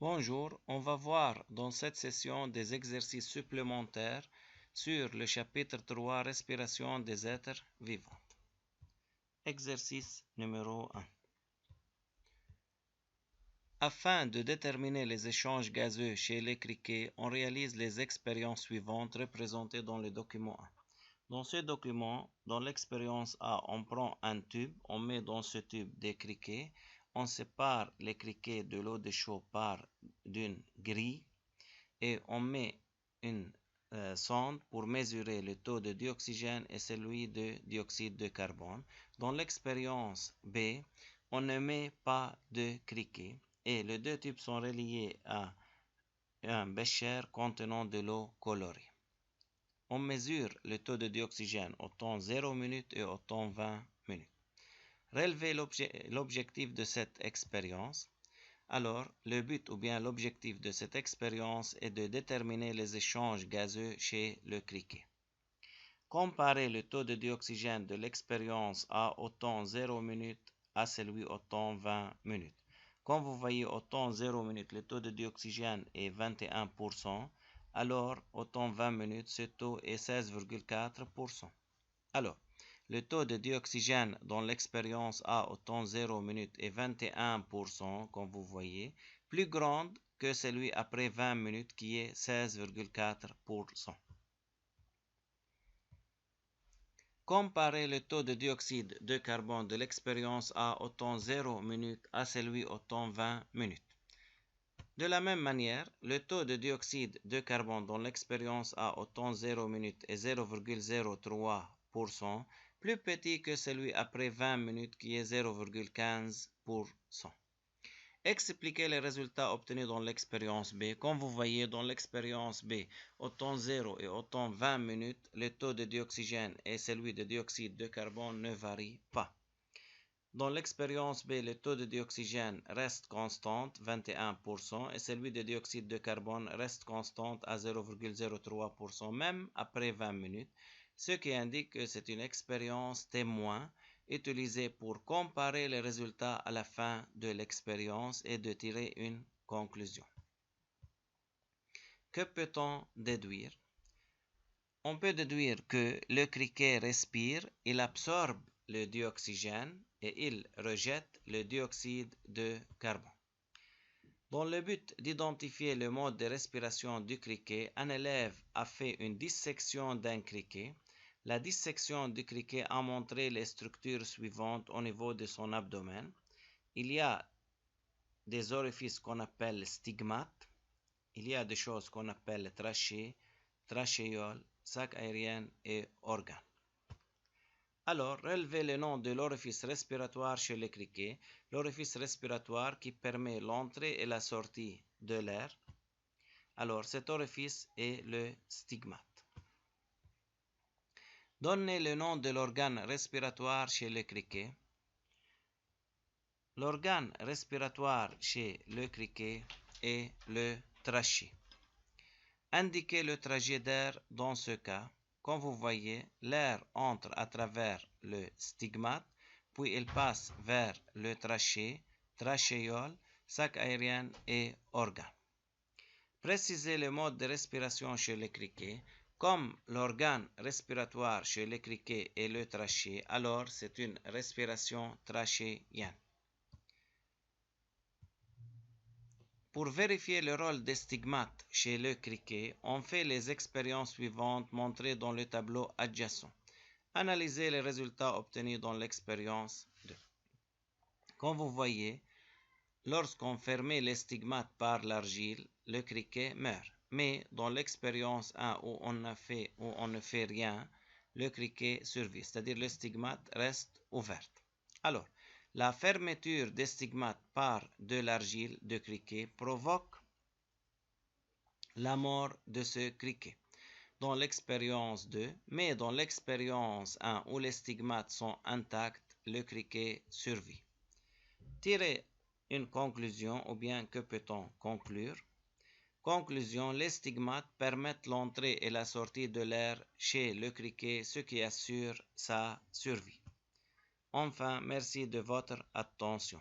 Bonjour, on va voir dans cette session des exercices supplémentaires sur le chapitre 3 Respiration des êtres vivants. Exercice numéro 1. Afin de déterminer les échanges gazeux chez les criquets, on réalise les expériences suivantes représentées dans le document 1. Dans ce document, dans l'expérience A, on prend un tube, on met dans ce tube des criquets, on sépare les criquets de l'eau de chaud par d'une grille et on met une sonde pour mesurer le taux de dioxygène et celui de dioxyde de carbone. Dans l'expérience B, on ne met pas de criquets et les deux tubes sont reliés à un bécher contenant de l'eau colorée. On mesure le taux de dioxygène au temps 0 minutes et au temps 20 minutes. Relever l'objectif de cette expérience. Alors, le but ou bien l'objectif de cette expérience est de déterminer les échanges gazeux chez le criquet. Comparer le taux de dioxygène de l'expérience A au temps 0 minutes à celui au temps 20 minutes. Comme vous voyez, au temps 0 minutes, le taux de dioxygène est 21%. Alors, au temps 20 minutes, ce taux est 16,4%. Alors, le taux de dioxygène dans l'expérience A au temps 0 minutes est 21%, comme vous voyez, plus grande que celui après 20 minutes qui est 16,4%. Comparez le taux de dioxyde de carbone de l'expérience A au temps 0 minutes à celui au temps 20 minutes. De la même manière, le taux de dioxyde de carbone dans l'expérience A au temps 0 minutes est 0,03%, plus petit que celui après 20 minutes qui est 0,15%. Expliquez les résultats obtenus dans l'expérience B. Comme vous voyez dans l'expérience B, au temps 0 et au temps 20 minutes, le taux de dioxygène et celui de dioxyde de carbone ne varient pas. Dans l'expérience B, le taux de dioxygène reste constant, 21%, et celui de dioxyde de carbone reste constant à 0,03%, même après 20 minutes, ce qui indique que c'est une expérience témoin utilisée pour comparer les résultats à la fin de l'expérience et de tirer une conclusion. Que peut-on déduire? On peut déduire que le criquet respire, il absorbe le dioxygène et il rejette le dioxyde de carbone. Dans le but d'identifier le mode de respiration du criquet, un élève a fait une dissection d'un criquet. La dissection du criquet a montré les structures suivantes au niveau de son abdomen. Il y a des orifices qu'on appelle stigmates. Il y a des choses qu'on appelle trachées, trachéoles, sac aérien et organes. Alors, relevez le nom de l'orifice respiratoire chez les criquets, l'orifice respiratoire qui permet l'entrée et la sortie de l'air. Alors, cet orifice est le stigmate. Donnez le nom de l'organe respiratoire chez les criquets. L'organe respiratoire chez le criquet est le trachée. Indiquez le trajet d'air dans ce cas. Comme vous voyez, l'air entre à travers le stigmate, puis il passe vers le trachée, trachéole, sac aérien et organe. Précisez le mode de respiration chez les criquets. Comme l'organe respiratoire chez les criquets est le trachée, alors c'est une respiration trachéienne. Pour vérifier le rôle des stigmates chez le criquet, on fait les expériences suivantes montrées dans le tableau adjacent. Analysez les résultats obtenus dans l'expérience 2. Comme vous voyez, lorsqu'on fermait les stigmates par l'argile, le criquet meurt. Mais dans l'expérience 1 où on ne fait rien, le criquet survit, c'est-à-dire le stigmate reste ouvert. Alors, la fermeture des stigmates par de l'argile de criquet provoque la mort de ce criquet dans l'expérience 2, mais dans l'expérience 1 où les stigmates sont intacts, le criquet survit. Tirez une conclusion ou bien que peut-on conclure? Conclusion, les stigmates permettent l'entrée et la sortie de l'air chez le criquet, ce qui assure sa survie. Enfin, merci de votre attention.